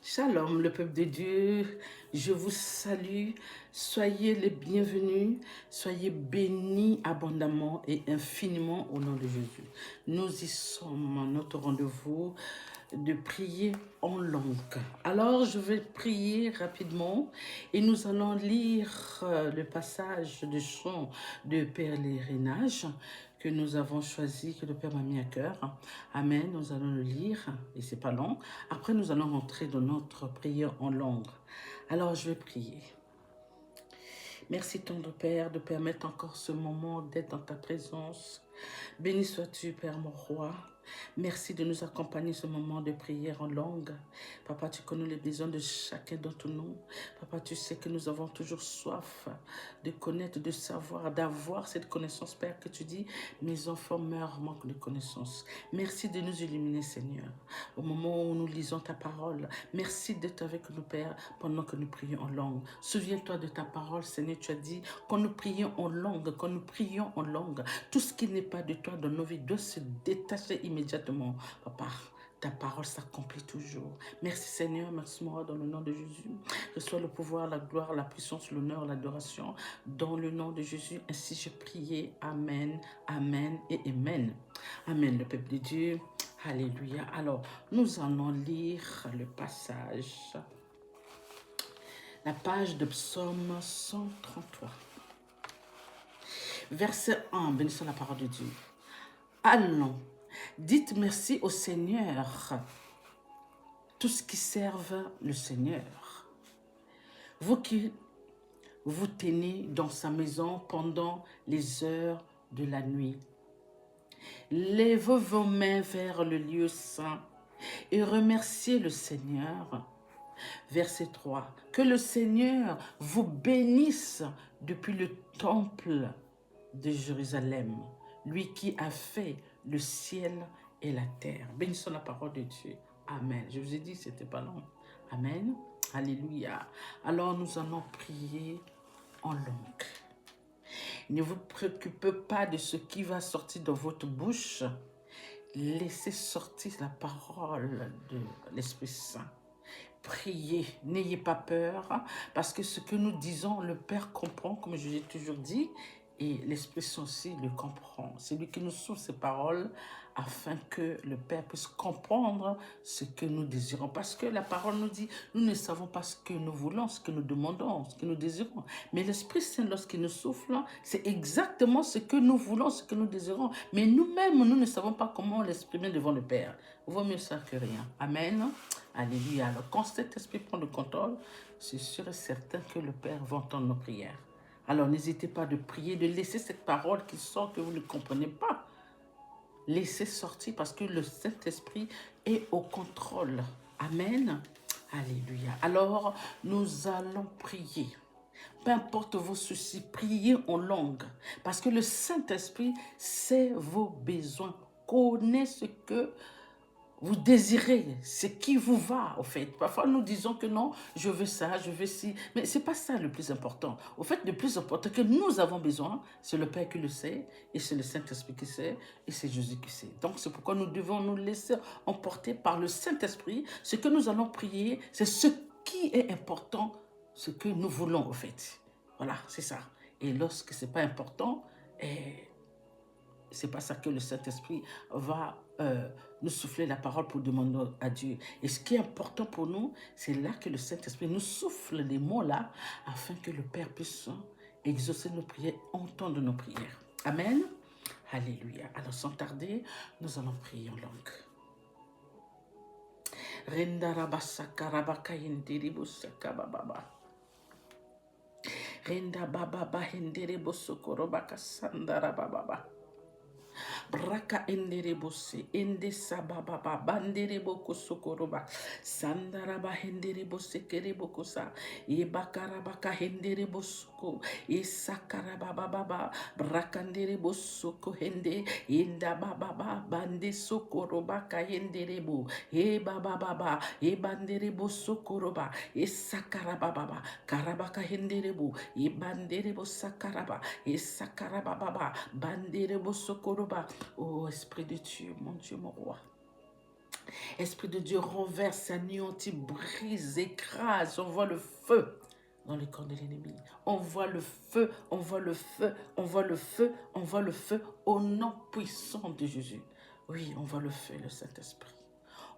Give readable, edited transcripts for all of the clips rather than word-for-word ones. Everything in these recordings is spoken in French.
Shalom, le peuple de Dieu, je vous salue, soyez les bienvenus, soyez bénis abondamment et infiniment au nom de Jésus. Nous y sommes à notre rendez-vous de prier en langue. Alors, je vais prier rapidement et nous allons lire le passage de chant de pèlerinage que nous avons choisi, que le Père m'a mis à cœur. Amen, nous allons le lire et c'est pas long. Après, nous allons rentrer dans notre prière en langue. Alors, je vais prier. Merci, tendre Père, de permettre encore ce moment d'être dans ta présence. Béni sois-tu, Père mon roi. Merci de nous accompagner ce moment de prière en langue. Papa, tu connais les besoins de chacun d'entre nous. Papa, tu sais que nous avons toujours soif de connaître, de savoir, d'avoir cette connaissance, Père, que tu dis, mes enfants meurent, manquent de connaissance. Merci de nous illuminer, Seigneur, au moment où nous lisons ta parole. Merci d'être avec nous, Père, pendant que nous prions en langue. Souviens-toi de ta parole, Seigneur, tu as dit qu'on nous prions en langue, quand nous prions en langue. Tout ce qui n'est pas de toi dans nos vies doit se détacher immédiatement. Papa, ta parole s'accomplit toujours. Merci Seigneur, merci moi dans le nom de Jésus. Reçois le pouvoir, la gloire, la puissance, l'honneur, l'adoration dans le nom de Jésus. Ainsi je priais. Amen, amen et amen. Amen, le peuple de Dieu. Alléluia. Alors, nous allons lire le passage, la page de Psaume 133. Verset 1, bénissons la parole de Dieu. Allons, dites merci au Seigneur, tous qui servent le Seigneur. Vous qui vous tenez dans sa maison pendant les heures de la nuit. Lèvez vos mains vers le lieu saint et remerciez le Seigneur. Verset 3. Que le Seigneur vous bénisse depuis le temple de Jérusalem, lui qui a fait le ciel et la terre. Bénissons la parole de Dieu. Amen. Je vous ai dit, c'était pas long. Amen. Alléluia. Alors nous allons prier en langue. Ne vous préoccupez pas de ce qui va sortir de votre bouche. Laissez sortir la parole de l'Esprit Saint. Priez, n'ayez pas peur, parce que ce que nous disons, le Père comprend, comme je l'ai toujours dit, et l'Esprit Saint aussi le comprend. C'est lui qui nous souffle ces paroles afin que le Père puisse comprendre ce que nous désirons. Parce que la parole nous dit, nous ne savons pas ce que nous voulons, ce que nous demandons, ce que nous désirons. Mais l'Esprit Saint, lorsqu'il nous souffle, c'est exactement ce que nous voulons, ce que nous désirons. Mais nous-mêmes, nous ne savons pas comment l'exprimer devant le Père. Vaut mieux ça que rien. Amen. Alléluia. Alors, quand cet esprit prend le contrôle, c'est sûr et certain que le Père va entendre nos prières. Alors, n'hésitez pas de prier, de laisser cette parole qui sort que vous ne comprenez pas. Laissez sortir parce que le Saint-Esprit est au contrôle. Amen. Alléluia. Alors, nous allons prier. Peu importe vos soucis, priez en langue. Parce que le Saint-Esprit sait vos besoins, connaît ce que vous désirez, ce qui vous va, au fait. Parfois, nous disons que non, je veux ça, je veux ci. Mais ce n'est pas ça le plus important. Au fait, le plus important que nous avons besoin, c'est le Père qui le sait, et c'est le Saint-Esprit qui sait, et c'est Jésus qui sait. Donc, c'est pourquoi nous devons nous laisser emporter par le Saint-Esprit. Ce que nous allons prier, c'est ce qui est important, ce que nous voulons, au fait. Voilà, c'est ça. Et lorsque ce n'est pas important, c'est pas ça que le Saint-Esprit va nous souffler la parole pour demander à Dieu. Et ce qui est important pour nous, c'est là que le Saint-Esprit nous souffle les mots là, afin que le Père puisse exaucer nos prières, entendre nos prières. Amen. Alléluia. Alors sans tarder, nous allons prier en langue. Rendarabasaka rabaka yendiribusaka bababa. Renda bababa hendiribusoko robaka sandara bababa. Braka enderebose ende sababa banderebo kosokoroba sandaraba henderebo sekerebo kosa e bakarabaka henderebo soko e sakaraba baba brakanderebo soko hende enda baba bande sokoroba ka henderebo e baba e banderebo sokoroba e sakaraba baba karabaka henderebo e banderebo sakaraba e sakaraba baba banderebo sokoroba. Oh, Esprit de Dieu, mon Dieu, mon roi. Esprit de Dieu, renverse, anéantit, brise, écrase, envoie le feu dans le corps de l'ennemi. Envoie le feu, envoie le feu, envoie le feu, envoie le feu au nom puissant de Jésus. Oui, envoie le feu, le Saint-Esprit.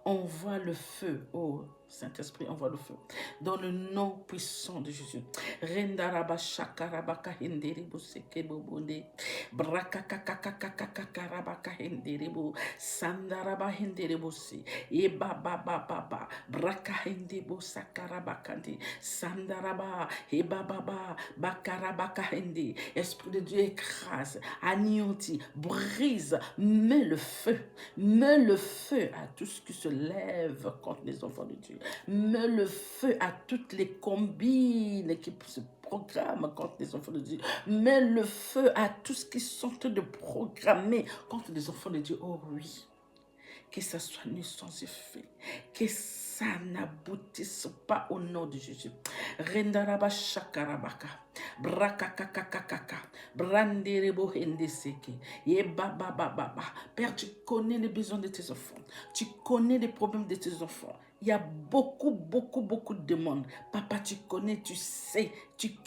Envoie le feu, oh Saint-Esprit, envoie le feu. Dans le nom puissant de Jésus. Rendaraba shakarabaka henderibu sekebobonde. Brakakakakakakakarabaka henderibu. Sandaraba henderibu se. Ebabababa. Braka hendebo sakarabakandi. Sandaraba. Ebababa. Bakarabaka hende. Esprit de Dieu écrase, anéantit, brise, mets le feu à tout ce qui se lève contre les enfants de Dieu. Mets le feu à toutes les combines qui se programment contre les enfants de Dieu. Mets le feu à tout ce qui sont en train de programmer contre les enfants de Dieu. Oh oui, que ça soit nu sans effet, que ça n'aboutisse pas au nom de Jésus. Rendaraba shakarabaka, brakakakakaka, branderebo hendeseke, yebabababa. Père, tu connais les besoins de tes enfants. Tu connais les problèmes de tes enfants. Il y a beaucoup de demandes. Papa, tu connais, tu sais qui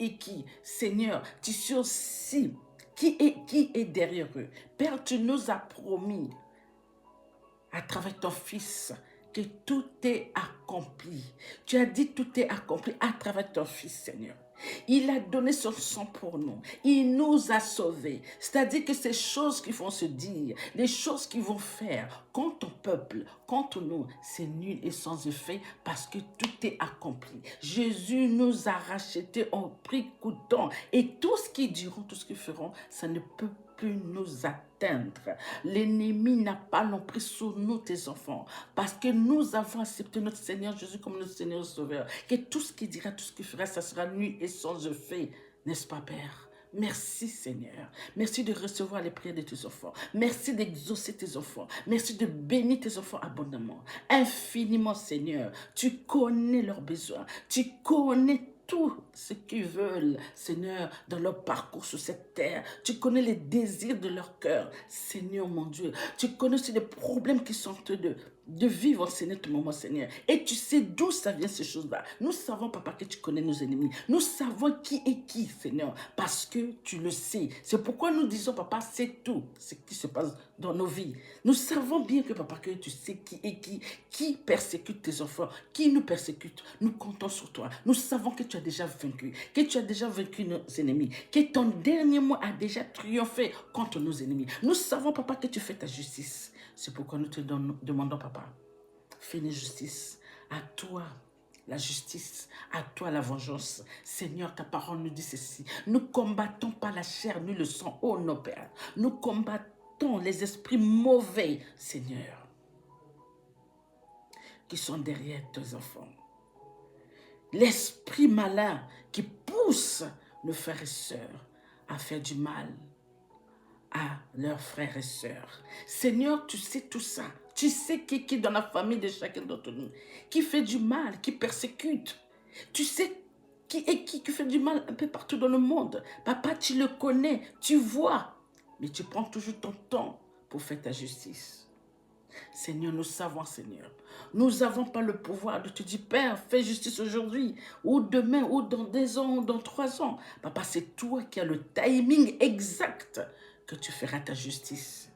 est qui. Seigneur, tu sais aussi qui est derrière eux. Père, tu nous as promis à travers ton Fils que tout est accompli. Tu as dit tout est accompli à travers ton Fils, Seigneur. Il a donné son sang pour nous. Il nous a sauvés. C'est-à-dire que ces choses qui vont se dire, les choses qu'ils vont faire contre ton peuple, contre nous, c'est nul et sans effet parce que tout est accompli. Jésus nous a rachetés au prix coûtant. Et tout ce qu'ils diront, tout ce qu'ils feront, ça ne peut plus nous atteindre. L'ennemi n'a pas l'emprise sur nous, tes enfants, parce que nous avons accepté notre Seigneur Jésus comme notre Seigneur Sauveur. Que tout ce qu'il dira, tout ce qu'il fera, ça sera nul et sans effet, n'est-ce pas, Père? Merci Seigneur. Merci de recevoir les prières de tes enfants. Merci d'exaucer tes enfants. Merci de bénir tes enfants abondamment. Infiniment Seigneur. Tu connais leurs besoins. Tu connais tout ce qu'ils veulent, Seigneur, dans leur parcours sur cette terre. Tu connais les désirs de leur cœur, Seigneur mon Dieu. Tu connais aussi les problèmes qui sont de vivre, Seigneur, tout moment, Seigneur. Et tu sais d'où ça vient, ces choses-là. Nous savons, Papa, que tu connais nos ennemis. Nous savons qui est qui, Seigneur, parce que tu le sais. C'est pourquoi nous disons, Papa, c'est tout ce qui se passe dans nos vies. Nous savons bien que, Papa, que tu sais qui est qui persécute tes enfants, qui nous persécute. Nous comptons sur toi. Nous savons que tu as déjà vaincu, nos ennemis, que ton dernier mot a déjà triomphé contre nos ennemis. Nous savons, Papa, que tu fais ta justice. C'est pourquoi nous te demandons, Papa, fais-nous justice. À toi la justice, à toi la vengeance. Seigneur, ta parole nous dit ceci. Nous combattons pas la chair ni le sang, oh non, Père. Nous combattons les esprits mauvais, Seigneur, qui sont derrière tes enfants. L'esprit malin qui pousse nos frères et sœurs à faire du mal à leurs frères et sœurs. Seigneur, tu sais tout ça. Tu sais qui est dans la famille de chacun d'entre nous, qui fait du mal, qui persécute. Tu sais qui est qui fait du mal un peu partout dans le monde. Papa, tu le connais, tu vois, mais tu prends toujours ton temps pour faire ta justice. Seigneur, nous savons, Seigneur, nous n'avons pas le pouvoir de te dire, Père, fais justice aujourd'hui, ou demain, ou dans 2 ans, ou dans 3 ans. Papa, c'est toi qui as le timing exact que tu feras ta justice.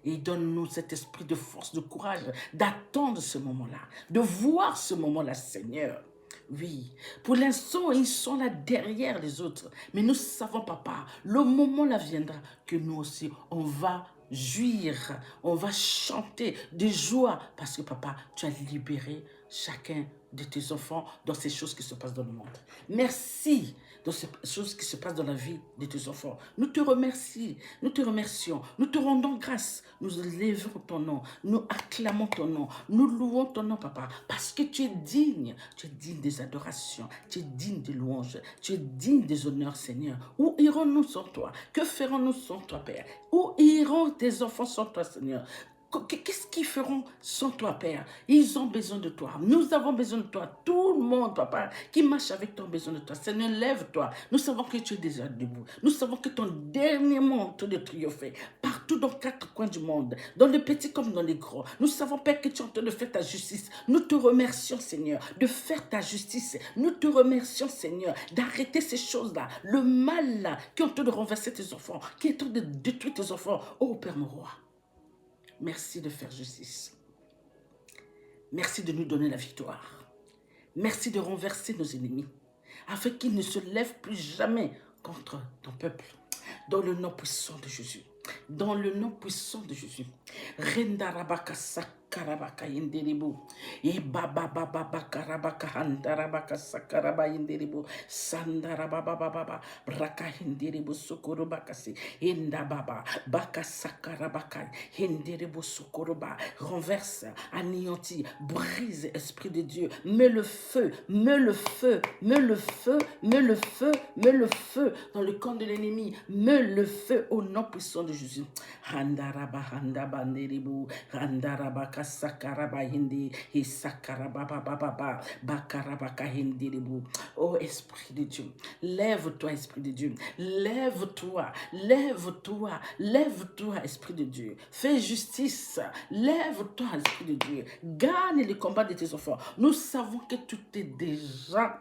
Et donne-nous cet esprit de force, de courage, d'attendre ce moment-là, de voir ce moment-là, Seigneur. Oui, pour l'instant, ils sont là derrière les autres. Mais nous savons, Papa, le moment là viendra que nous aussi, on va jouir, on va chanter de joie. Parce que, Papa, tu as libéré chacun de tes enfants dans ces choses qui se passent dans le monde. Merci dans ces choses qui se passent dans la vie de tes enfants. Nous te remercions, nous te remercions, nous te rendons grâce. Nous élevons ton nom, nous acclamons ton nom, nous louons ton nom, Papa, parce que tu es digne des adorations, tu es digne des louanges, tu es digne des honneurs, Seigneur. Où irons-nous sans toi? Que ferons-nous sans toi, Père? Où iront tes enfants sans toi, Seigneur? Qu'est-ce qu'ils feront sans toi, Père? Ils ont besoin de toi. Nous avons besoin de toi. Tout le monde, Papa, qui marche avec toi a besoin de toi. Seigneur, lève-toi. Nous savons que tu es déjà debout. Nous savons que ton dernier mot est de triompher. Partout dans 4 coins du monde, dans les petits comme dans les grands. Nous savons, Père, que tu es en train de faire ta justice. Nous te remercions, Seigneur, de faire ta justice. Nous te remercions, Seigneur, d'arrêter ces choses-là. Le mal, là, qui est en train de renverser tes enfants, qui est en train de détruire tes enfants. Oh, Père, mon roi. Merci de faire justice. Merci de nous donner la victoire. Merci de renverser nos ennemis, afin qu'ils ne se lèvent plus jamais contre ton peuple. Dans le nom puissant de Jésus. Dans le nom puissant de Jésus. Rendarabaka sakarabaka inderibu. E baba baba bakarabaka handarabaka sakaraba inderibu. Sandarababa baba braka inderibu sukurubakasi. Inda baba baka sakarabaka inderibu sukuruba. Renverse, anéantit, brise, Esprit de Dieu. Mets le feu, mets le feu, mets le feu, mets le feu, mets le feu dans le camp de l'ennemi. Mets le feu au nom puissant de Jésus. Handaraba handabanderibu, handaraba kasakaraba hindi, hisakaraba baba, bakarabaka hinderibu. Oh Esprit de Dieu, lève-toi Esprit de Dieu, lève-toi, lève-toi, lève-toi Esprit de Dieu. Fais justice, lève-toi Esprit de Dieu. Gagne le combat de tes enfants. Nous savons que tout est déjà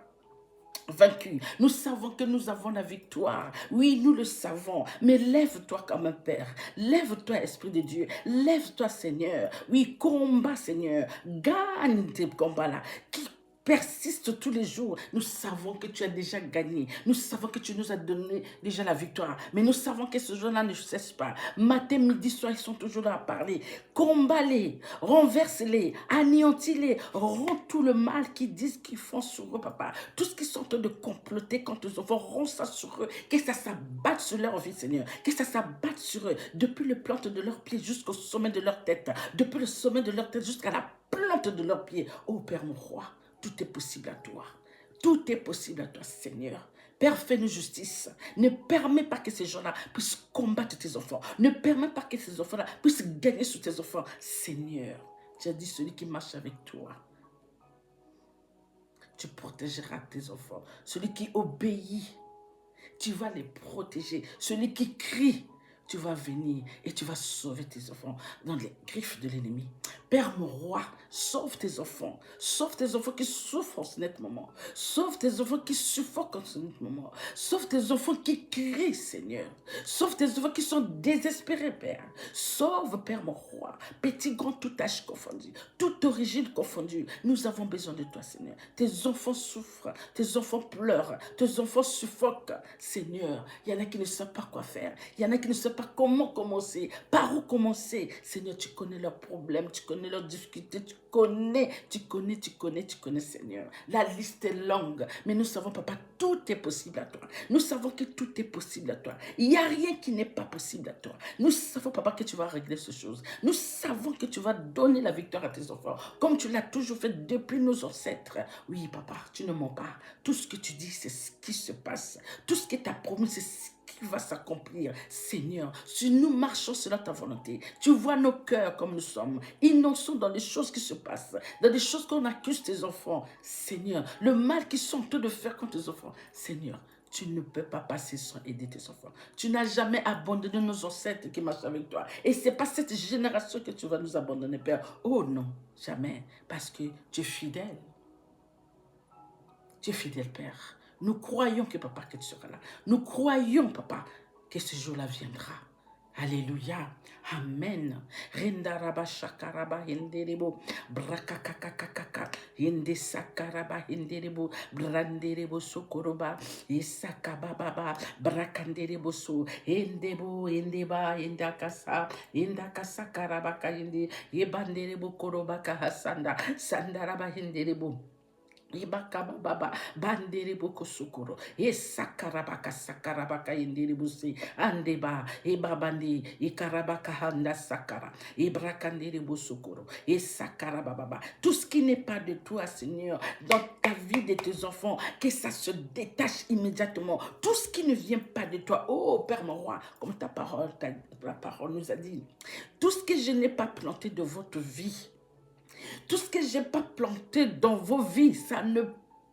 vaincu. Nous savons que nous avons la victoire. Oui, nous le savons. Mais lève-toi comme un Père. Lève-toi, Esprit de Dieu. Lève-toi, Seigneur. Oui, combat, Seigneur. Gagne tes combats-là. Qui persiste tous les jours. Nous savons que tu as déjà gagné. Nous savons que tu nous as donné déjà la victoire. Mais nous savons que ce jour-là ne cesse pas. Matin, midi, soir, ils sont toujours là à parler. Combat-les, renverse-les, anéantis-les, rends tout le mal qu'ils disent qu'ils font sur eux, Papa. Tout ce qu'ils sont en train de comploter contre eux enfants, rends ça sur eux. Que ça s'abatte sur leur vie, Seigneur. Que ça s'abatte sur eux, depuis le plante de leurs pieds jusqu'au sommet de leur tête. Depuis le sommet de leur tête jusqu'à la plante de leurs pieds. Oh Père mon roi, tout est possible à toi. Tout est possible à toi, Seigneur. Père, fais-nous justice. Ne permets pas que ces gens-là puissent combattre tes enfants. Ne permets pas que ces enfants-là puissent gagner sur tes enfants. Seigneur, tu as dit celui qui marche avec toi, tu protégeras tes enfants. Celui qui obéit, tu vas les protéger. Celui qui crie, tu vas venir et tu vas sauver tes enfants dans les griffes de l'ennemi. Père mon roi, sauve tes enfants. Sauve tes enfants qui souffrent en ce net moment. Sauve tes enfants qui suffoquent en ce net moment. Sauve tes enfants qui crient, Seigneur. Sauve tes enfants qui sont désespérés, Père. Sauve, Père mon roi. Petit, grand, tout âge confondu. Toute origine confondue. Nous avons besoin de toi, Seigneur. Tes enfants souffrent. Tes enfants pleurent. Tes enfants suffoquent. Seigneur, il y en a qui ne savent pas quoi faire. Il y en a qui ne savent pas comment commencer. Par où commencer? Seigneur, tu connais leurs problèmes. Tu connais leurs difficultés, tu connais, Seigneur. La liste est longue, mais nous savons, Papa, tout est possible à toi. Nous savons que tout est possible à toi. Il n'y a rien qui n'est pas possible à toi. Nous savons, Papa, que tu vas régler ces choses. Nous savons que tu vas donner la victoire à tes enfants, comme tu l'as toujours fait depuis nos ancêtres. Oui, Papa, tu ne mens pas. Tout ce que tu dis, c'est ce qui se passe. Tout ce que tu as promis, c'est ce qui va s'accomplir. Seigneur, si nous marchons selon ta volonté, tu vois nos cœurs comme nous sommes, innocents dans les choses qui se passent, dans les choses qu'on accuse tes enfants. Seigneur, le mal qu'ils sont en train de faire contre tes enfants. Seigneur, tu ne peux pas passer sans aider tes enfants. Tu n'as jamais abandonné nos ancêtres qui marchent avec toi. Et ce n'est pas cette génération que tu vas nous abandonner, Père. Oh non, jamais. Parce que tu es fidèle. Tu es fidèle, Père. Nous croyons que, Papa, que tu seras là. Nous croyons, Papa, que ce jour-là viendra. Alléluia. Amen. Rendaraba shakaraba hinderebo. Brakakakakaka. Hinde sakaraba hinderebo. Branderebo sokoroba. Isakababa. Brakanderebo so. Hindebo, hindeba, hindakasa. Hindakasa karabaka hindi. Yebanderebo korobaka hasanda. Sandaraba hinderebo. Ibakababa bandere boko sokoro e sakarabaka indere busi andeba e babandi e karabaka handa sakara e brakandere bosokoro e sakarababa. Tout ce qui n'est pas de toi, Seigneur, dans ta vie de tes enfants, que ça se détache immédiatement. Tout ce qui ne vient pas de toi, oh Père mon roi, comme la parole nous a dit, tout ce que je n'ai pas planté de votre vie, tout ce que je n'ai pas planté dans vos vies, ça ne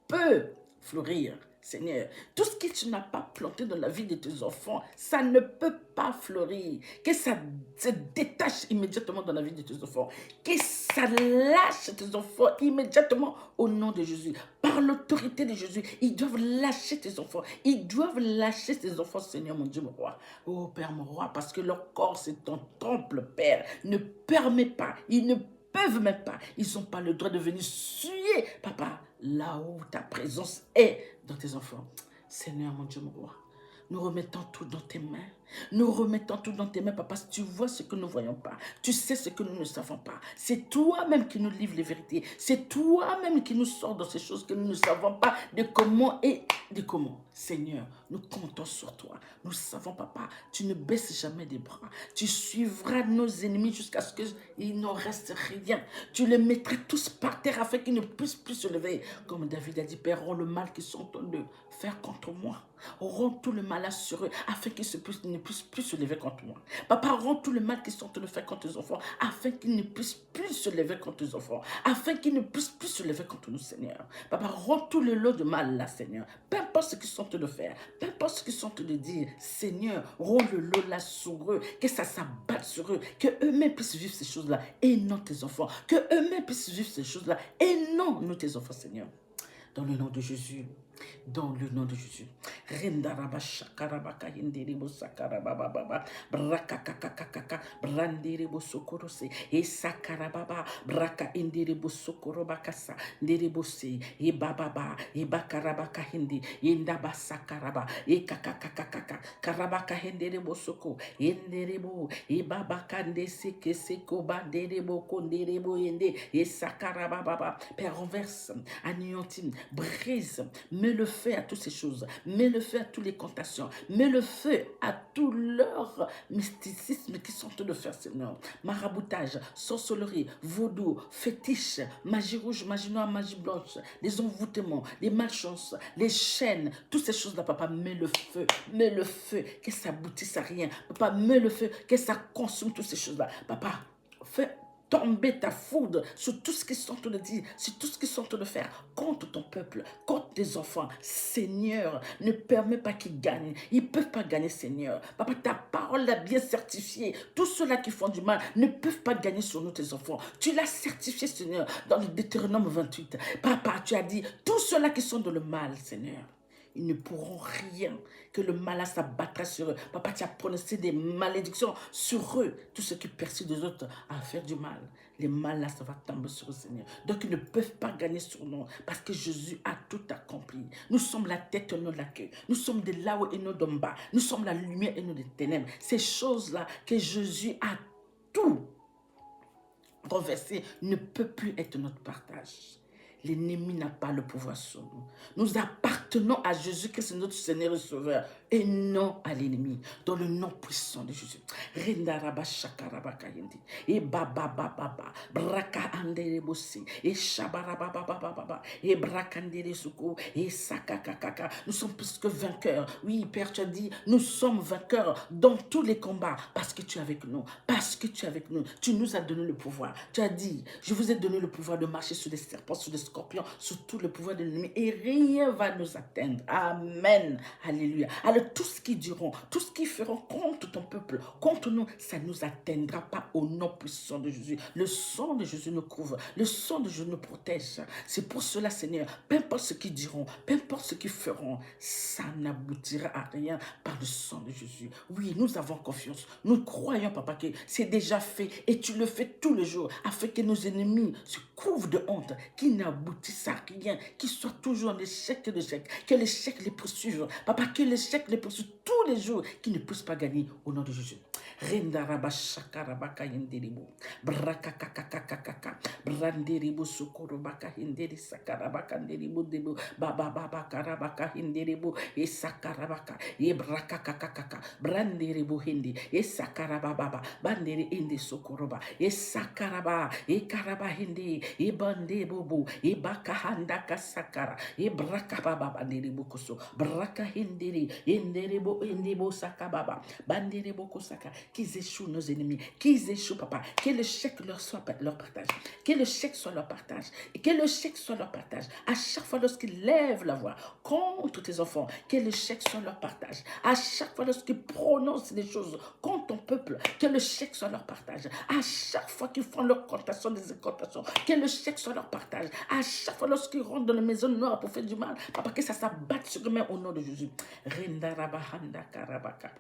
peut fleurir, Seigneur. Tout ce que tu n'as pas planté dans la vie de tes enfants, ça ne peut pas fleurir. Que ça se détache immédiatement dans la vie de tes enfants. Que ça lâche tes enfants immédiatement au nom de Jésus. Par l'autorité de Jésus, ils doivent lâcher tes enfants. Ils doivent lâcher tes enfants, Seigneur, mon Dieu, mon roi. Oh, Père, mon roi, parce que leur corps, c'est ton temple, Père. Ne permet pas, ils ne peuvent même pas. Ils n'ont pas le droit de venir suer, papa, là où ta présence est dans tes enfants. Seigneur, mon Dieu, mon roi, nous remettons tout dans tes mains. Nous remettons tout dans tes mains, papa, parce que tu vois ce que nous ne voyons pas. Tu sais ce que nous ne savons pas. C'est toi-même qui nous livre les vérités. C'est toi-même qui nous sort dans ces choses que nous ne savons pas de comment et de comment. Seigneur, nous comptons sur toi. Nous savons, papa, tu ne baisses jamais des bras. Tu suivras nos ennemis jusqu'à ce qu'il n'en reste rien. Tu les mettras tous par terre afin qu'ils ne puissent plus se lever. Comme David a dit, Père, rends le mal qu'ils sont en train de faire contre moi. Rends tout le mal sur eux afin qu'ils ne puissent plus se lever contre moi. Papa, rends tout le mal qu'ils sont en train de faire contre tes enfants afin qu'ils ne puissent plus se lever contre tes enfants. Afin qu'ils ne puissent plus se lever contre nous, Seigneur. Papa, rends tout le lot de mal là, Seigneur. Peu importe ce qu'ils sont en train de faire, peu importe ce qu'ils sont en train de dire, Seigneur, rends le lot là sur eux, que ça s'abatte sur eux, que eux-mêmes puissent vivre ces choses-là et non tes enfants. Que eux-mêmes puissent vivre ces choses-là et non nous tes enfants, Seigneur. Dans le nom de Jésus. Dans le nom de Jésus. Rendaraba shakarabaka yenderebo sakarababa brakakakakaka branderebo sokorose e sakarababa braka enderebo sokorobakasa nderebo se e bababa e bakarabaka hindi yendaba sakaraba e kakakakaka karabaka henderebo soko yenderebo e babaka ndese keseko banderebo konderebo yende e sakarababa. Père, renverse, anéantis, brise, mets le feu à toutes ces choses, mets le feu à toutes les cantations, mets le feu à tout leur mysticisme qui sont en train de faire, Seigneur. Maraboutage, sorcellerie, vaudou, fétiche, magie rouge, magie noire, magie blanche, les envoûtements, les malchances, les chaînes, toutes ces choses-là, papa, mets le feu, que ça aboutisse à rien. Papa, mets le feu, que ça consume toutes ces choses-là. Papa, fais tomber ta foudre sur tout ce qu'ils sont en train de dire, sur tout ce qu'ils sont en train de faire contre ton peuple, contre tes enfants. Seigneur, ne permets pas qu'ils gagnent. Ils ne peuvent pas gagner, Seigneur. Papa, ta parole l'a bien certifié. Tous ceux-là qui font du mal ne peuvent pas gagner sur nous, tes enfants. Tu l'as certifié, Seigneur, dans le Deutéronome 28. Papa, tu as dit, tous ceux-là qui sont dans le mal, Seigneur, ils ne pourront rien, que le mal s'abattra sur eux. Papa, tu as prononcé des malédictions sur eux. Tous ceux qui persuadent les autres à faire du mal, les mal là, ça va tomber sur eux, Seigneur. Donc, ils ne peuvent pas gagner sur nous parce que Jésus a tout accompli. Nous sommes la tête et non la queue. Nous sommes de là-haut et non d'en bas. Nous sommes la lumière et non des ténèbres. Ces choses-là que Jésus a tout renversé ne peut plus être notre partage. L'ennemi n'a pas le pouvoir sur nous. Nous appartenons à Jésus-Christ, notre Seigneur et Sauveur, et non à l'ennemi. Dans le nom puissant de Jésus. Rendaraba shakarabaka yendi. Et bababababa. Braka andere bosi. Et shabarababababa. Et brakandere suko. Et sakakakaka. Nous sommes plus que vainqueurs. Oui, Père, tu as dit, nous sommes vainqueurs dans tous les combats. Parce que tu es avec nous. Parce que tu es avec nous. Tu nous as donné le pouvoir. Tu as dit, je vous ai donné le pouvoir de marcher sur les serpents, sur les scorpions, sur tout le pouvoir de l'ennemi. Et rien va nous atteindre. Amen. Alléluia. Alors tout ce qu'ils diront, tout ce qu'ils feront contre ton peuple, contre nous, ça ne nous atteindra pas au nom puissant de Jésus. Le sang de Jésus nous couvre. Le sang de Jésus nous protège. C'est pour cela, Seigneur, peu importe ce qu'ils diront, peu importe ce qu'ils feront, ça n'aboutira à rien par le sang de Jésus. Oui, nous avons confiance. Nous croyons, papa, que c'est déjà fait et tu le fais tous les jours afin que nos ennemis se couvrent de honte, qu'ils n'aboutissent à rien, qu'ils soient toujours en échec et d'échec, que l'échec les poursuive. Papa, que l'échec les poursuive tous les jours, qu'ils ne puissent pas gagner au nom de Jésus. Rendaraba shakarabaka yenderibu. Brakakakakakaka. Branderibu sukurubaka hinderi sakarabaka nderibu debu. Baba baba karabaka hinderibu. Esakarabaka. Ebrakakakaka. Branderibu hindi. Esakarababa. Banderi indi sukuruba. Esakaraba. Ekaraba hindi. Ebandebubu. Ebakahanda kasakara. Ebrakababa banderibu kusu. Braka hinderi. Enderibu indibu sakababa. Banderibu kusaka. Qu'ils échouent nos ennemis. Qu'ils échouent, papa. Que le chèque leur soit leur partage. Que le chèque soit leur partage. Et que le chèque soit leur partage. À chaque fois lorsqu'ils lèvent la voix contre tes enfants, que le chèque soit leur partage. À chaque fois lorsqu'ils prononcent des choses contre ton peuple, que le chèque soit leur partage. À chaque fois qu'ils font leur contation, des incantations, que le chèque soit leur partage. À chaque fois lorsqu'ils rentrent dans la maison noire pour faire du mal, papa, que ça s'abatte sur eux-mêmes au nom de Jésus. Rendarabahanda karabaka.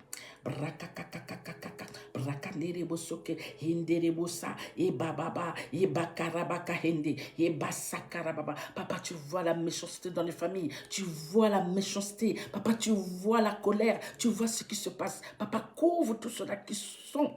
Brakakakakakaka. Brakanderebo soke. Hinderebo sa. E bababa. E bakarabaka hende. E basakarababa. Papa, tu vois la méchanceté dans les familles. Tu vois la méchanceté. Papa, tu vois la colère. Tu vois ce qui se passe. Papa, couvre tous ceux-là qui sont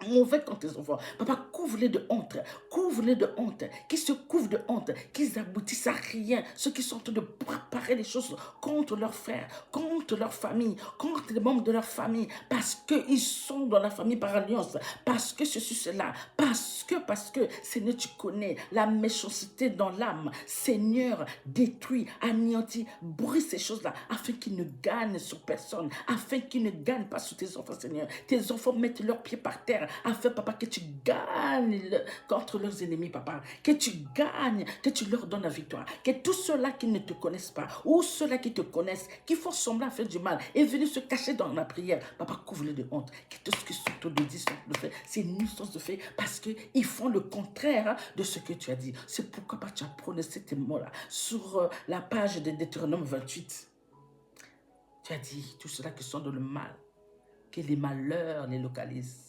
mauvais contre tes enfants. Papa, couvre-les de honte. Couvre-les de honte. Qu'ils se couvrent de honte. Qu'ils aboutissent à rien. Ceux qui sont en train de préparer les choses contre leurs frères, contre leur famille, contre les membres de leur famille. Parce qu'ils sont dans la famille par alliance. Parce que ceci, cela. Parce que, Seigneur, tu connais la méchanceté dans l'âme. Seigneur, détruis, anéantis, brise ces choses-là afin qu'ils ne gagnent sur personne. Afin qu'ils ne gagnent pas sur tes enfants, Seigneur. Tes enfants mettent leurs pieds par terre afin, papa, que tu gagnes contre leurs ennemis, papa. Que tu gagnes, que tu leur donnes la victoire. Que tous ceux-là qui ne te connaissent pas, ou ceux-là qui te connaissent, qui font semblant à faire du mal, et venir se cacher dans la prière, papa, couvre-les de honte. Que tout ce qui sont autour de dit de fait, c'est une nuisance de fait, parce qu'ils font le contraire de ce que tu as dit. C'est pourquoi, papa, tu as prononcé tes mots-là sur la page de Deutéronome 28. Tu as dit, tous ceux-là qui sont dans le mal, que les malheurs les localisent.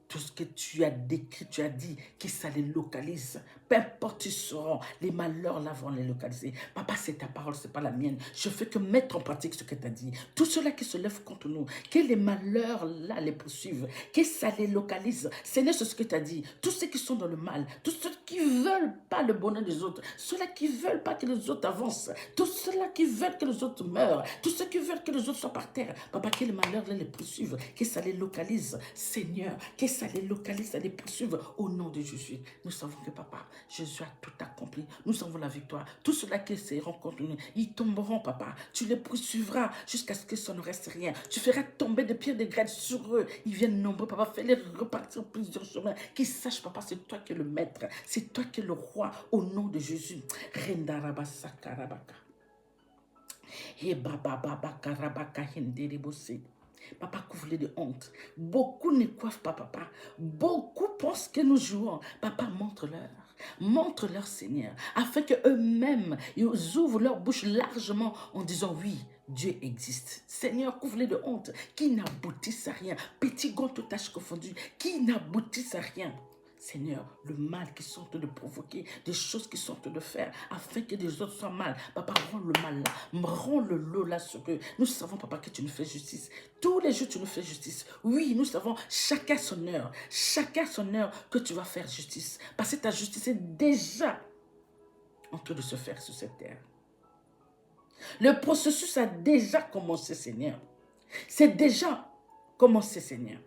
Tout ce que tu as décrit, tu as dit que ça les localise. Peu importe où ils seront, les malheurs là vont les localiser. Papa, c'est ta parole, c'est pas la mienne. Je fais que mettre en pratique ce que tu as dit. Tout cela qui se lève contre nous, que les malheurs là les poursuivent, que ça les localise. Seigneur, c'est ce que tu as dit. Tous ceux qui sont dans le mal, tous ceux qui ne veulent pas le bonheur des autres, ceux-là qui ne veulent pas que les autres avancent, tous ceux-là qui veulent que les autres meurent, tous ceux qui veulent que les autres soient par terre. Papa, que les malheurs là les poursuivent, que ça les localise. Seigneur, que ça les localise, ça les poursuivre au nom de Jésus. Nous savons que papa, Jésus a tout accompli. Nous avons la victoire. Tous ceux-là qui seront contre nous, ils tomberont, papa. Tu les poursuivras jusqu'à ce que ça ne reste rien. Tu feras tomber des pierres de grêle sur eux. Ils viennent nombreux, papa. Fais-les repartir plusieurs chemins. Qu'ils sachent, papa, c'est toi qui es le maître. C'est toi qui es le roi au nom de Jésus. Rendaraba sakarabaka. Et baba baba karabaka henderibose. Papa, couvre-les de honte. Beaucoup ne coiffent pas, papa. Beaucoup pensent que nous jouons. Papa, montre-leur. Montre-leur, Seigneur, afin qu'eux-mêmes, ils ouvrent leur bouche largement en disant oui, Dieu existe. Seigneur, couvre-les de honte, qui n'aboutissent à rien. Petit gant, tout tâche confondu, qui n'aboutissent à rien. Seigneur, le mal qu'ils sont en train de provoquer, des choses qu'ils sont en train de faire, afin que les autres soient mal. Papa, rends le mal là, rends le lot là sur eux. Nous savons, papa, que tu nous fais justice. Tous les jours, tu nous fais justice. Oui, nous savons, chacun son heure que tu vas faire justice. Parce que ta justice est déjà en train de se faire sur cette terre. Le processus a déjà commencé, Seigneur. C'est déjà commencé, Seigneur.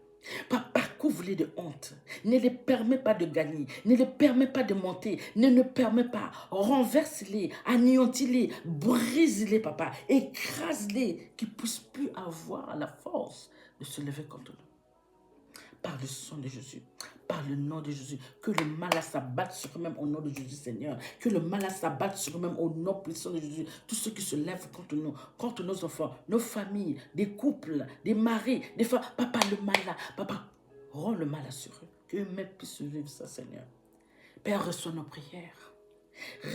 Papa, couvre-les de honte. Ne les permets pas de gagner. Ne les permets pas de monter. Ne permets pas. Renverse-les. Anéantis-les. Brise-les, papa. Écrase-les. Qu'ils ne puissent plus avoir la force de se lever contre nous. Par le sang de Jésus, par le nom de Jésus, que le mal s'abatte sur eux-mêmes au nom de Jésus, Seigneur. Que le mal s'abatte sur eux-mêmes au nom puissant de Jésus. Tous ceux qui se lèvent contre nous, contre nos enfants, nos familles, des couples, des maris, des femmes. Papa, le mal là, papa, rends le mal sur eux. Que eux-mêmes puissent vivre ça, Seigneur. Père, reçois nos prières.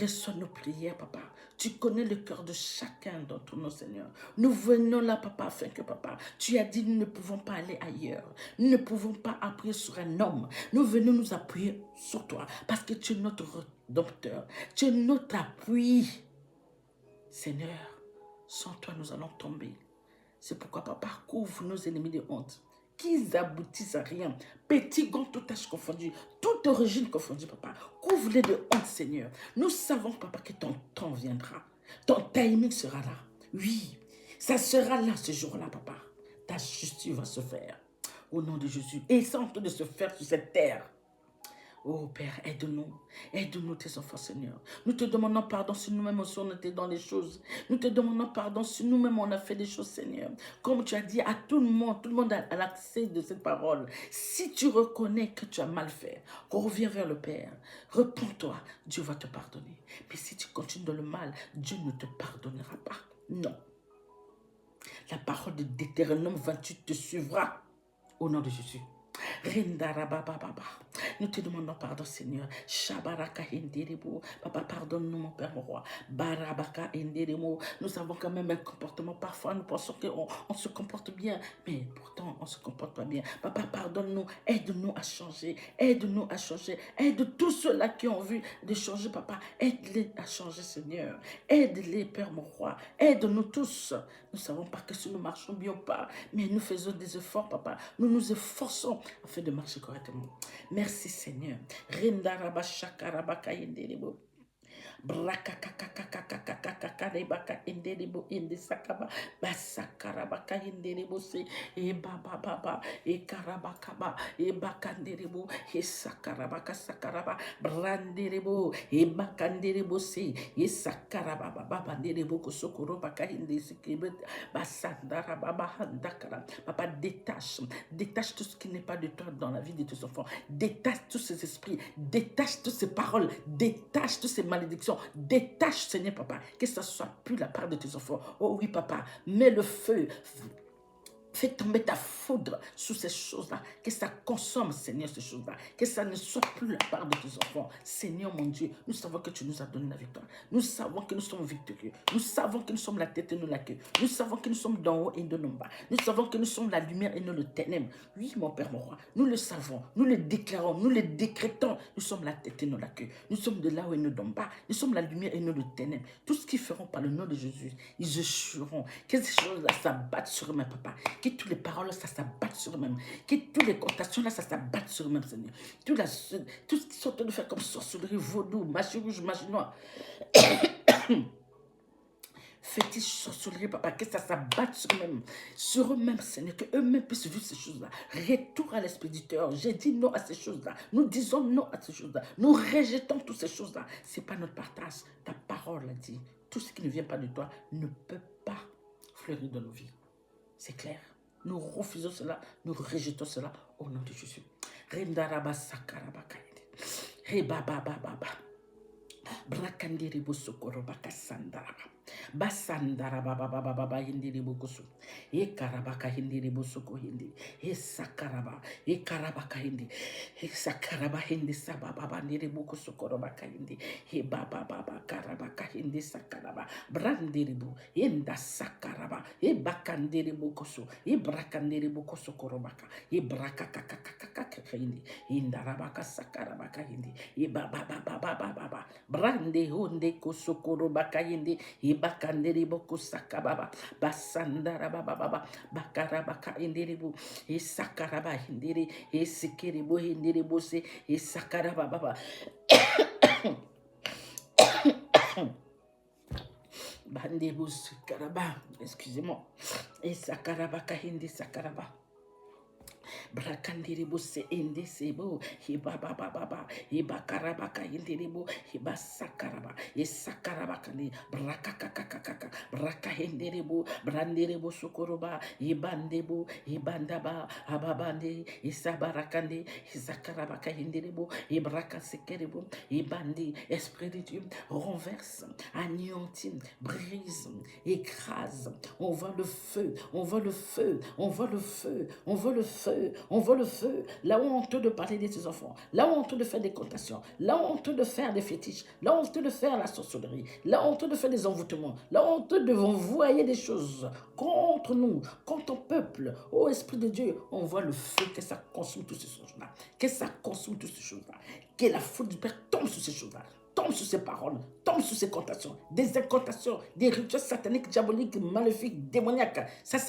Reçois nos prières, papa. Tu connais le cœur de chacun d'entre nous, Seigneur. Nous venons là, papa, afin que, papa, tu as dit, nous ne pouvons pas aller ailleurs. Nous ne pouvons pas appuyer sur un homme. Nous venons nous appuyer sur toi, parce que tu es notre dompteur. Tu es notre appui. Seigneur, sans toi, nous allons tomber. C'est pourquoi, papa, couvre nos ennemis de honte. qu'ils aboutissent à rien. Petit, grand, tout âge confondu, toute origine confondue, papa. Couvre-les de honte, Seigneur. Nous savons, papa, que ton temps viendra. Ton timing sera là. Oui, ça sera là ce jour-là, papa. Ta justice va se faire. Au nom de Jésus. Et c'est en train de se faire sur cette terre. Oh Père, aide-nous. Aide-nous tes enfants, Seigneur. Nous te demandons pardon si nous-mêmes aussi on était dans les choses. Nous te demandons pardon si nous-mêmes on a fait des choses, Seigneur. Comme tu as dit à tout le monde a l'accès de cette parole. Si tu reconnais que tu as mal fait, reviens vers le Père. Repends-toi, Dieu va te pardonner. Mais si tu continues dans le mal, Dieu ne te pardonnera pas. Non. La parole de Deutéronome 28 te suivra au nom de Jésus. Nous te demandons pardon, Seigneur. Shabaraka Inderebo. Papa, pardonne-nous, mon Père, mon roi. Barabaka Inderemo. Nous avons quand même un comportement. Parfois, nous pensons qu'on se comporte bien, mais pourtant, on ne se comporte pas bien. Papa, pardonne-nous. Aide-nous à changer. Aide-nous à changer. Aide tous ceux-là qui ont vu de changer, papa. Aide-les à changer, Seigneur. Aide-les, Père, mon roi. Aide-nous tous. Nous ne savons pas que si nous marchons bien ou pas, mais nous faisons des efforts, papa. Nous nous efforçons afin de marcher correctement. Merci, Seigneur. Rindaraba shakarabaka yenderebo. Brakakakakakakakakaka inderebo indesakaba basakarabaka inderebo se e baba baba e karabakaba e bakanderebo e sakarabaka sakaraba branderebo e bakanderebo se e sakaraba baba nderebo kosokoro baka indesikebe basandara baba handakara. Papa, détache tout ce qui n'est pas de toi dans la vie de tes enfants. Détache tous ces esprits, détache toutes ces paroles, détache toutes ces malédictions. Détache, Seigneur, papa, que ça ne soit plus la part de tes enfants. Oh oui, papa, mets le feu. Fais tomber ta foudre sur ces choses-là. Que ça consomme, Seigneur, ces choses-là. Que ça ne soit plus la part de tes enfants. Seigneur, mon Dieu, nous savons que tu nous as donné la victoire. Nous savons que nous sommes victorieux. Nous savons que nous sommes la tête et non la queue. Nous savons que nous sommes d'en haut et de en bas. Nous savons que nous sommes la lumière et non le ténèbre. Oui, mon Père, mon roi, nous le savons. Nous le déclarons. Nous le décrétons. Nous sommes la tête et non la queue. Nous sommes de là où et non d'en bas. Nous sommes la lumière et non le ténèbre. Tout ce qu'ils feront par le nom de Jésus, ils échoueront. Que ces choses-là s'abattent sur eux-mêmes, papa. Que toutes les paroles, ça s'abatte sur eux-mêmes. Que toutes les contations, là, ça s'abatte sur eux-mêmes, Seigneur. Tout ce qu'ils sont en train de faire comme sorcellerie, vaudou, magie rouge, magie noire. Fétiche, sorcellerie, papa, que ça s'abatte sur eux-mêmes, Seigneur, que eux-mêmes puissent vivre ces choses-là. Retour à l'expéditeur. J'ai dit non à ces choses-là. Nous disons non à ces choses-là. Nous rejetons toutes ces choses-là. Ce n'est pas notre partage. Ta parole a dit, tout ce qui ne vient pas de toi ne peut pas fleurir dans nos vies. C'est clair. Nous refusons cela, nous rejetons cela au nom de Jésus. Rendaraba sakarabakaide. Rebabababa. Brakandiribu sokorobaka sandaraba. Basandaraba baba hindiribu kusu. E karabaka hindiribu soko hindi. E sakaraba. E karabaka hindi. E sakaraba hindi sababa ndiribu kusokorobaka hindi. E baba karabaka hindi sakaraba. Brandiribu. Enda sakaraba. E bakandiribu kusu. E brakandiribu kusokorobaka. E brakakakakakaka hindi. Indarabaka sakarabaka hindi. E baba brande honde kusukuru bakayinde ibakandere boku sakababa basandara baba bakara bakayindere bu isakaraba hindere isikiri bo hindere bose isakaraba baba bande bu sakaraba excusez-moi isakaraba kahinde sakaraba Brakandiribu se ende sebo hiba baba hiba karabaka indiribu hiba sakaraba isakaraba kandi brakakakakaka brakahendiribu brandiribu sukoroba ibandebu ibandaba ababande isabarakande isakarabaka indiribu ibraka sekeribu ibandi esprit de Dieu renverse anéantit brise écrase on voit le feu on voit le feu on voit le feu on voit le feu on veut le feu, là où on tente de parler de ses enfants, là où on tente de faire des contations, là où on tente de faire des fétiches, là où on tente de faire la sorcellerie, là où on tente de faire des envoûtements, là où on tente de envoyer des choses contre nous, contre ton peuple. Ô Esprit de Dieu, on voit le feu, que ça consomme toutes ces choses-là, que ça consomme toutes ces choses-là, que la foudre du Père tombe sur ces choses-là, tombe sur ces paroles, tombe sur ces incantations, des rituels sataniques, diaboliques, maléfiques, démoniaques. Ça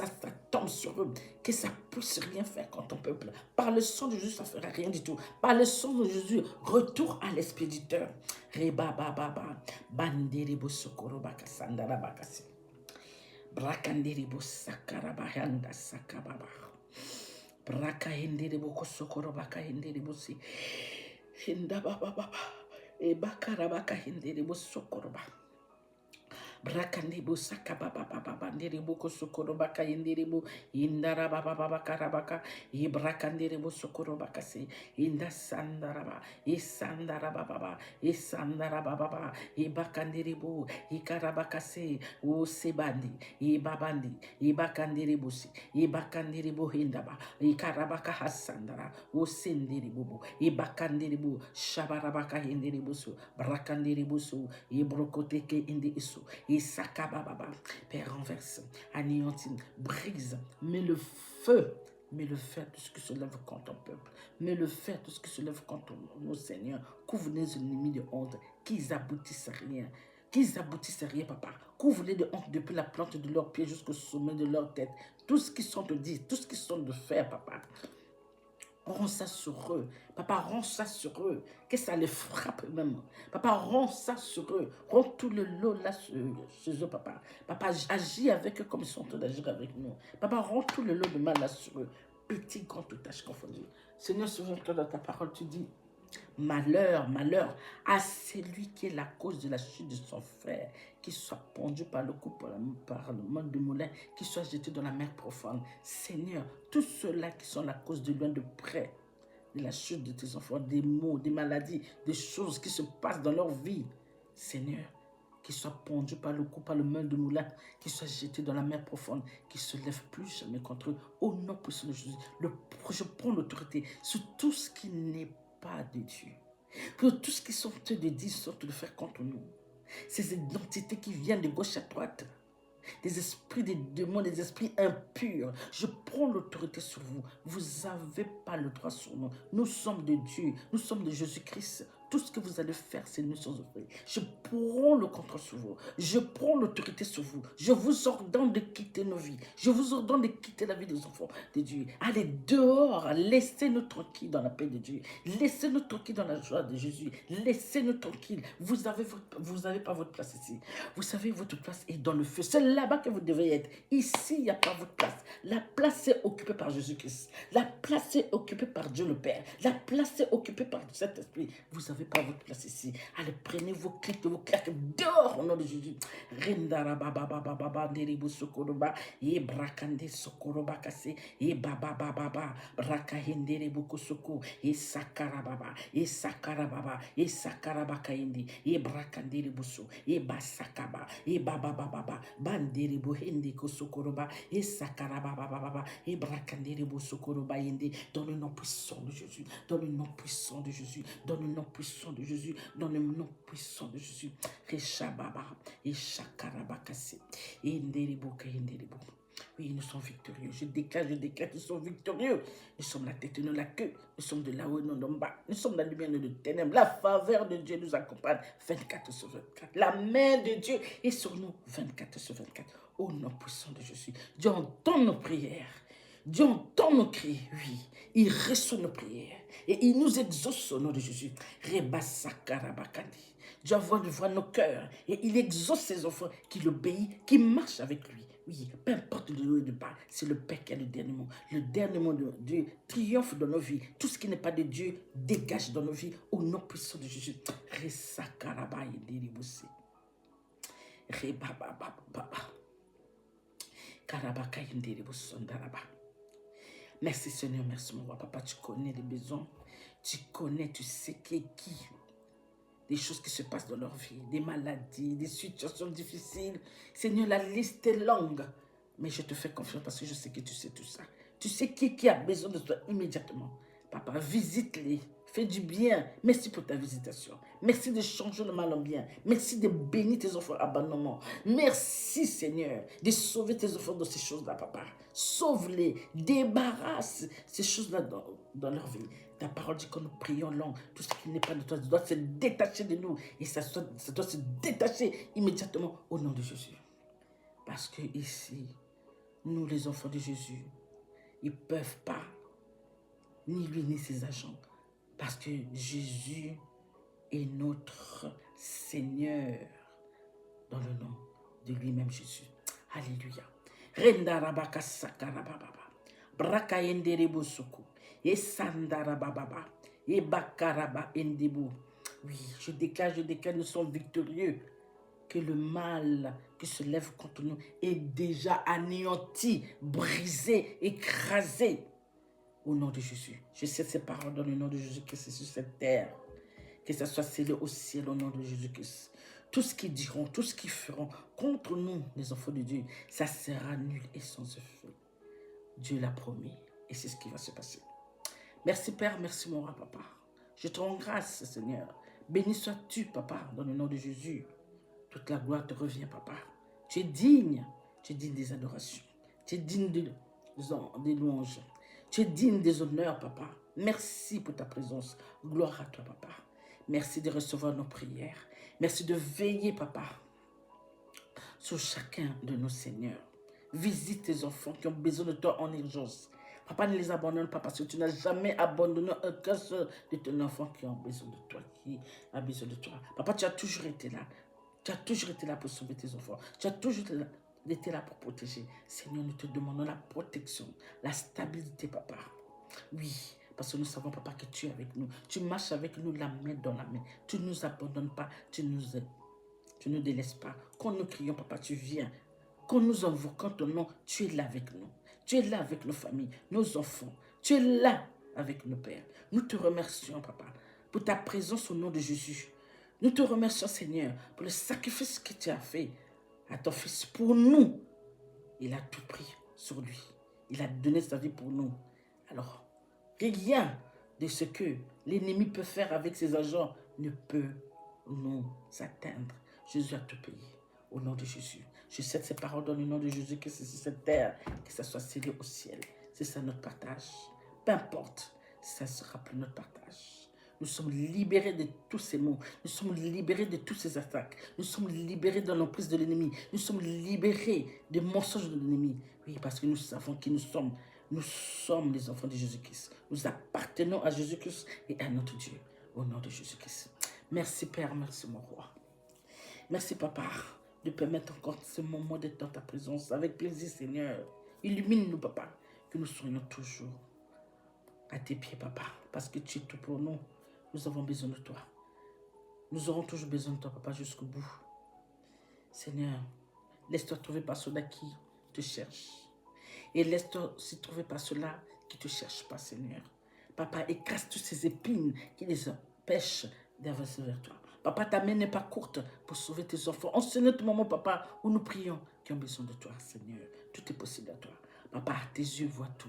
tombe sur eux. Que ça puisse rien faire contre ton peuple. Par le sang de Jésus, ça ne fera rien du tout. Par le sang de Jésus, retour à l'expéditeur. Reba baba, bandiribo sokorobaka sandarabakasi. Brakandiribo sakarabahanda sakababa. Braka hendiribo kosokorobaka hendiribo si. Hinda baba. E bakarabaka hendiribo sokoroba. Brakandiribo sakababa ndiribo kosokorobaka hendiribo indara baba karabaka. E brakandiribo sokorobaka si. Inda sandaraba. E sandaraba baba. E sandaraba baba. E bakandiribo. E karabaka se. O sebandi. E babandi. E bakandiribo si. E bakandiribo hindaba. E karabaka hasandara. O sendiribo. E bakandiribo. Shabarabaka hindiribo su. Brakandiribo su. E brokoteke indi isu. Et sakababa, Père, renverse, anéantit, brise, mets le feu à tout ce qui se lève contre ton peuple, mets le feu à tout ce qui se lève contre nos seigneurs, couvre les ennemis de honte, qu'ils aboutissent à rien, papa, couvre-les de honte depuis la plante de leurs pieds jusqu'au sommet de leur tête, tout ce qu'ils sont de dire, tout ce qu'ils sont de faire, papa. Rends ça sur eux. Papa, rends ça sur eux. Que ça les frappe même. Papa, rends ça sur eux. Rends tout le lot là chez eux, papa. Papa, agis avec eux comme ils sont en train d'agir avec nous. Papa, rends tout le lot de mal là sur eux. Petit, grand, tout tâche confondue. Seigneur, souviens-toi dans ta parole, tu dis, malheur à celui qui est la cause de la chute de son frère, qui soit pendu par le cou, par le mode de moulin, qui soit jeté dans la mer profonde. Seigneur, tous ceux-là qui sont la cause de loin de près de la chute de tes enfants, des maux, des maladies, des choses qui se passent dans leur vie, Seigneur, qui soient pendus par le cou, par le main de moulin, qui soient jetés dans la mer profonde, qui ne se lèvent plus jamais contre eux. Au nom puissant de Jésus, je prends l'autorité sur tout ce qui n'est pas de Dieu. Pour tout ce qui sont de dire, sont de faire contre nous. Ces identités qui viennent de gauche à droite, des esprits, des démons, des esprits impurs. Je prends l'autorité sur vous. Vous n'avez pas le droit sur nous. Nous sommes de Dieu. Nous sommes de Jésus-Christ. Tout ce que vous allez faire, c'est nous sommes offrir. Je prends le contrôle sur vous. Je prends l'autorité sur vous. Je vous ordonne de quitter nos vies. Je vous ordonne de quitter la vie des enfants de Dieu. Allez dehors. Laissez-nous tranquilles dans la paix de Dieu. Laissez-nous tranquilles dans la joie de Jésus. Laissez-nous tranquilles. Vous n'avez pas votre place ici. Vous savez, votre place est dans le feu. C'est là-bas que vous devez être. Ici, il n'y a pas votre place. La place est occupée par Jésus-Christ. La place est occupée par Dieu le Père. La place est occupée par cet esprit. Vous n'avez pas votre place ici. Allez, prenez vos clics et vos claques dehors au nom de Jésus. Rendara baba baba baba deribu sokoroba e brakande sokoroba kase e baba baba baba brakahende buku soko e sakara baba e sakara baba e sakara bakaindi e brakande busu e basakaba e baba baba bandere buhende kosokoroba e sakara baba baba e brakande busokoroba indi dans le nom puissant de Jésus, dans le nom puissant de Jésus, dans le nom puissant de Jésus, dans le nom puissant de Jésus. Rechababa et Chakarabakasi et Nderiboka et Nderibo. Oui, nous sommes victorieux. Je déclare, nous sommes victorieux. Nous sommes la tête et non la queue. Nous sommes de là-haut et non d'en bas. Nous sommes la lumière et non de ténèbres. La faveur de Dieu nous accompagne 24 sur 24. La main de Dieu est sur nous 24 sur 24. Au nom puissant de Jésus. Dieu entend nos prières. Dieu entend nos cris, oui. Il reçoit nos prières. Et il nous exauce au nom de Jésus. Rebasakarabakandi. Dieu voit nos cœurs. Et il exauce ses enfants qui l'obéissent, qui marchent avec lui. Oui, peu importe de l'eau et de bas, c'est le Père qui a le dernier mot. Le dernier mot de Dieu triomphe dans nos vies. Tout ce qui n'est pas de Dieu dégage dans nos vies au nom puissant de Jésus. Resakarabayindiribusi. Rebabababa. Karabakayindiribusundaraba. Merci Seigneur, merci mon roi. Papa, tu connais les besoins. Tu connais, tu sais qui est qui. Des choses qui se passent dans leur vie, des maladies, des situations difficiles. Seigneur, la liste est longue. Mais je te fais confiance parce que je sais que tu sais tout ça. Tu sais qui a besoin de toi immédiatement. Papa, visite-les. Fais du bien. Merci pour ta visitation. Merci de changer le mal en bien. Merci de bénir tes enfants abandonnement. Merci, Seigneur, de sauver tes enfants de ces choses-là, papa. Sauve-les. Débarrasse ces choses-là dans leur vie. Ta parole dit que nous prions long. Tout ce qui n'est pas de toi doit se détacher de nous. Et ça doit se détacher immédiatement au nom de Jésus. Parce que ici, nous les enfants de Jésus, ils ne peuvent pas, ni lui ni ses agents. Parce que Jésus est notre Seigneur. Dans le nom de lui-même Jésus. Alléluia. Rendarabaka sakarababa. Braka yenderebo suku. Et sandarababa. Et bakaraba endebo. Oui, je déclare, nous sommes victorieux. Que le mal qui se lève contre nous est déjà anéanti, brisé, écrasé. Au nom de Jésus. Je sais ces paroles dans le nom de Jésus que c'est sur cette terre. Que ça soit scellé au ciel au nom de Jésus-Christ. Tout ce qu'ils diront, tout ce qu'ils feront contre nous, les enfants de Dieu, ça sera nul et sans effet. Dieu l'a promis et c'est ce qui va se passer. Merci Père, merci mon roi Papa. Je te rends grâce Seigneur. Béni sois-tu Papa, dans le nom de Jésus. Toute la gloire te revient Papa. Tu es digne des adorations. Tu es digne des louanges. Tu es digne des honneurs Papa. Merci pour ta présence. Gloire à toi Papa. Merci de recevoir nos prières. Merci de veiller, Papa, sur chacun de nos seigneurs. Visite tes enfants qui ont besoin de toi en urgence. Papa, ne les abandonne pas parce que tu n'as jamais abandonné aucun seul de tes enfants qui ont besoin de toi, qui a besoin de toi. Papa, tu as toujours été là. Tu as toujours été là pour sauver tes enfants. Tu as toujours été là pour protéger. Seigneur, nous te demandons la protection, la stabilité, Papa. Oui. Parce que nous savons, Papa, que tu es avec nous. Tu marches avec nous la main dans la main. Tu ne nous abandonnes pas. Tu ne délaisses pas. Quand nous crions, Papa, tu viens. Quand nous invoquons ton nom, tu es là avec nous. Tu es là avec nos familles, nos enfants. Tu es là avec nos pères. Nous te remercions, Papa, pour ta présence au nom de Jésus. Nous te remercions, Seigneur, pour le sacrifice que tu as fait à ton Fils pour nous. Il a tout pris sur lui. Il a donné sa vie pour nous. Alors, rien de ce que l'ennemi peut faire avec ses agents ne peut nous atteindre. Jésus a tout payé. Au nom de Jésus. Je cède ces paroles dans le nom de Jésus, que c'est sur cette terre, que ça soit scellé au ciel. C'est ça notre partage. Peu importe, ça ne sera plus notre partage. Nous sommes libérés de tous ces maux. Nous sommes libérés de toutes ces attaques. Nous sommes libérés de l'emprise de l'ennemi. Nous sommes libérés des mensonges de l'ennemi. Oui, parce que nous savons qui nous sommes. Nous sommes les enfants de Jésus-Christ. Nous appartenons à Jésus-Christ et à notre Dieu. Au nom de Jésus-Christ. Merci Père, merci mon roi. Merci Papa de permettre encore ce moment d'être dans ta présence. Avec plaisir Seigneur. Illumine-nous Papa. Que nous soyons toujours à tes pieds Papa. Parce que tu es tout pour nous. Nous avons besoin de toi. Nous aurons toujours besoin de toi Papa jusqu'au bout. Seigneur, laisse-toi trouver par ceux-là qui te cherchent. Et laisse-toi aussi trouver par ceux-là qui ne te cherchent pas, Seigneur. Papa, écrase toutes ces épines qui les empêchent d'avancer vers toi. Papa, ta main n'est pas courte pour sauver tes enfants. En ce moment, Papa, où nous prions, qui ont besoin de toi, Seigneur. Tout est possible à toi. Papa, tes yeux voient tout.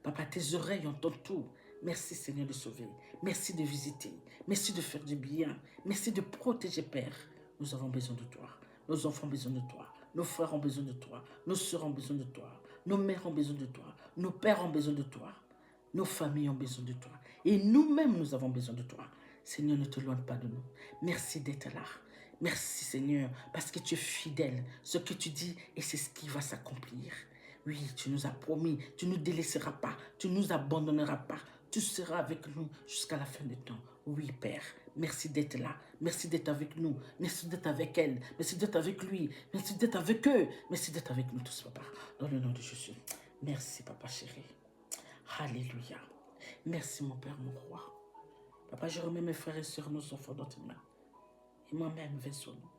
Papa, tes oreilles entendent tout. Merci, Seigneur, de sauver. Merci de visiter. Merci de faire du bien. Merci de protéger, Père. Nous avons besoin de toi. Nos enfants ont besoin de toi. Nos frères ont besoin de toi. Nos sœurs ont besoin de toi. Nos mères ont besoin de toi. Nos pères ont besoin de toi. Nos familles ont besoin de toi. Et nous-mêmes, nous avons besoin de toi. Seigneur, ne te loin pas de nous. Merci d'être là. Merci, Seigneur, parce que tu es fidèle. Ce que tu dis, et c'est ce qui va s'accomplir. Oui, tu nous as promis. Tu ne nous délaisseras pas. Tu ne nous abandonneras pas. Tu seras avec nous jusqu'à la fin du temps. Oui, Père. Merci d'être là. Merci d'être avec nous. Merci d'être avec elle. Merci d'être avec lui. Merci d'être avec eux. Merci d'être avec nous tous, Papa. Dans le nom de Jésus. Merci, Papa chéri. Alléluia. Merci, mon Père, mon roi. Papa, je remets mes frères et sœurs, nos enfants dans tes mains. Et moi-même, viens sur nous.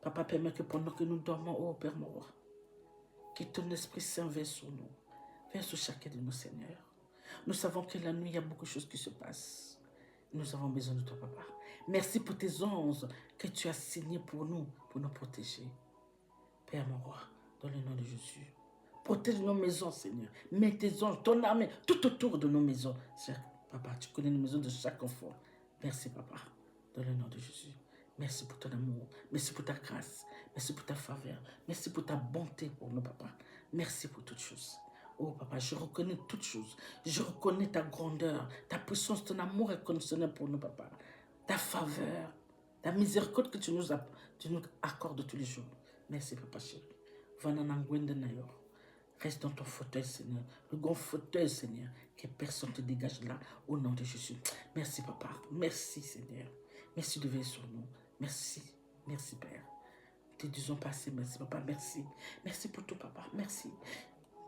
Papa, permet que pendant que nous dormons, oh Père, mon roi, que ton Esprit Saint vienne sur nous. Viens sur chacun de nos seigneurs. Nous savons que la nuit, il y a beaucoup de choses qui se passent. Nous avons besoin de toi, Papa. Merci pour tes anges que tu as signés pour nous protéger. Père, mon roi, dans le nom de Jésus. Protège nos maisons, Seigneur. Mets tes anges, ton armée, tout autour de nos maisons. Papa, tu connais les maisons de chaque enfant. Merci, Papa, dans le nom de Jésus. Merci pour ton amour. Merci pour ta grâce. Merci pour ta faveur. Merci pour ta bonté pour nous, Papa. Merci pour toutes choses. Oh papa, je reconnais toutes choses. Je reconnais ta grandeur, ta puissance, ton amour inconditionnel pour nous, papa. Ta faveur, ta miséricorde que tu nous accordes tous les jours. Merci, papa chéri. Reste dans ton fauteuil, Seigneur. Le grand fauteuil, Seigneur. Que personne ne te dégage là, au nom de Jésus. Merci, papa. Merci, Seigneur. Merci de veiller sur nous. Merci. Merci, Père. Te disons pas assez merci, papa. Merci. Merci pour tout, papa. Merci.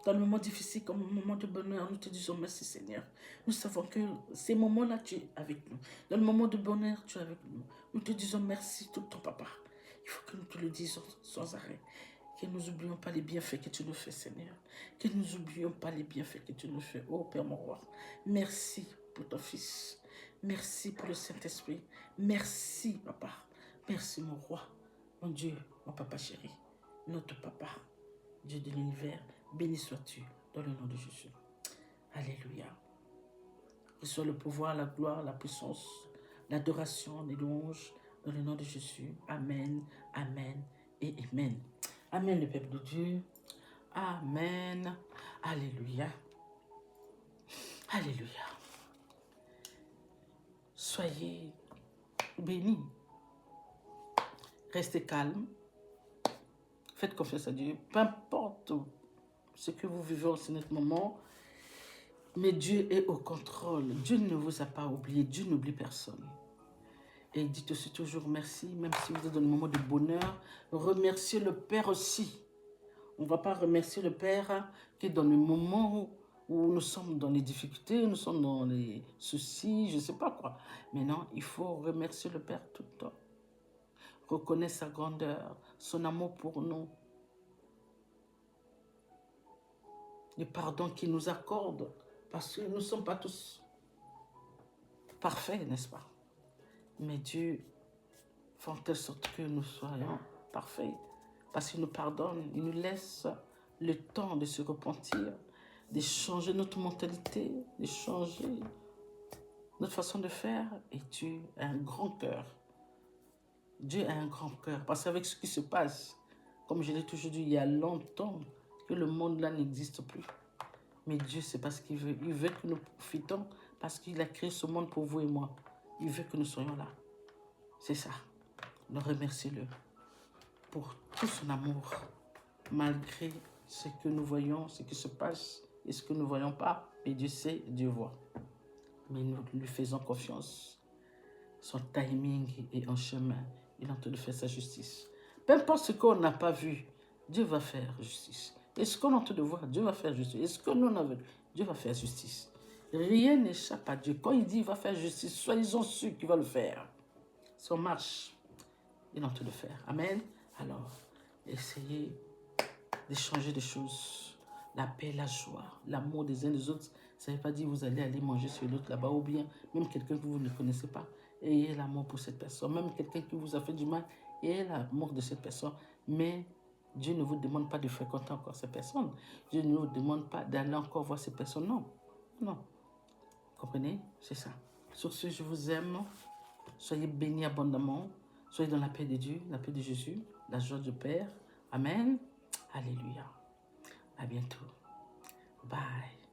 Dans le moment difficile comme le moment de bonheur, nous te disons merci, Seigneur. Nous savons que ces moments-là, tu es avec nous. Dans le moment de bonheur, tu es avec nous. Nous te disons merci tout le temps, papa. Il faut que nous te le disions sans arrêt. Que nous n'oublions pas les bienfaits que tu nous fais, Seigneur. Que nous n'oublions pas les bienfaits que tu nous fais. Oh Père mon roi, merci pour ton Fils. Merci pour le Saint-Esprit. Merci, papa. Merci, mon roi, mon Dieu, mon papa chéri, notre papa, Dieu de l'univers. Béni sois-tu dans le nom de Jésus. Alléluia. Reçois le pouvoir, la gloire, la puissance, l'adoration, les louanges dans le nom de Jésus. Amen, amen et amen. Amen, le peuple de Dieu. Amen. Alléluia. Alléluia. Soyez bénis. Restez calme. Faites confiance à Dieu. Peu importe ce que vous vivez en ce moment, mais Dieu est au contrôle. Dieu ne vous a pas oublié. Dieu n'oublie personne. Et dites aussi toujours merci, même si vous êtes dans le moment de bonheur. Remerciez le Père aussi. On ne va pas remercier le Père qui est dans le moment où nous sommes dans les difficultés, nous sommes dans les soucis, je ne sais pas quoi. Mais non, il faut remercier le Père tout le temps. Reconnaître sa grandeur, son amour pour nous. Le pardon qu'il nous accorde, parce que nous ne sommes pas tous parfaits, n'est-ce pas? Mais Dieu fait en telle sorte que nous soyons parfaits. Parce qu'il nous pardonne, il nous laisse le temps de se repentir, de changer notre mentalité, de changer notre façon de faire. Et Dieu a un grand cœur. Dieu a un grand cœur. Parce qu'avec ce qui se passe, comme je l'ai toujours dit, il y a longtemps que le monde là n'existe plus. Mais Dieu, c'est parce qu'il veut. Il veut que nous profitons parce qu'il a créé ce monde pour vous et moi. Il veut que nous soyons là. C'est ça. Donc remerciez-le pour tout son amour, malgré ce que nous voyons, ce qui se passe et ce que nous ne voyons pas. Mais Dieu sait, Dieu voit. Mais nous lui faisons confiance. Son timing est en chemin. Il est en train de faire sa justice. Peu importe ce qu'on n'a pas vu, Dieu va faire justice. Et ce qu'on est en train de voir, Dieu va faire justice. Et ce que nous n'avons vu, Dieu va faire justice. Rien n'échappe à Dieu. Quand il dit qu'il va faire justice, soyez-en sûrs qu'il va le faire. Si on marche, il est en train de le faire. Amen. Alors, essayez d'échanger des choses. La paix, la joie, l'amour des uns des autres. Ça ne veut pas dire que vous allez aller manger sur l'autre là-bas ou bien même quelqu'un que vous ne connaissez pas. Ayez l'amour pour cette personne. Même quelqu'un qui vous a fait du mal, ayez l'amour de cette personne. Mais Dieu ne vous demande pas de fréquenter encore ces personnes. Dieu ne vous demande pas d'aller encore voir ces personnes. Non. Non. Comprenez? C'est ça. Sur ce, je vous aime. Soyez bénis abondamment. Soyez dans la paix de Dieu, la paix de Jésus, la joie du Père. Amen. Alléluia. À bientôt. Bye.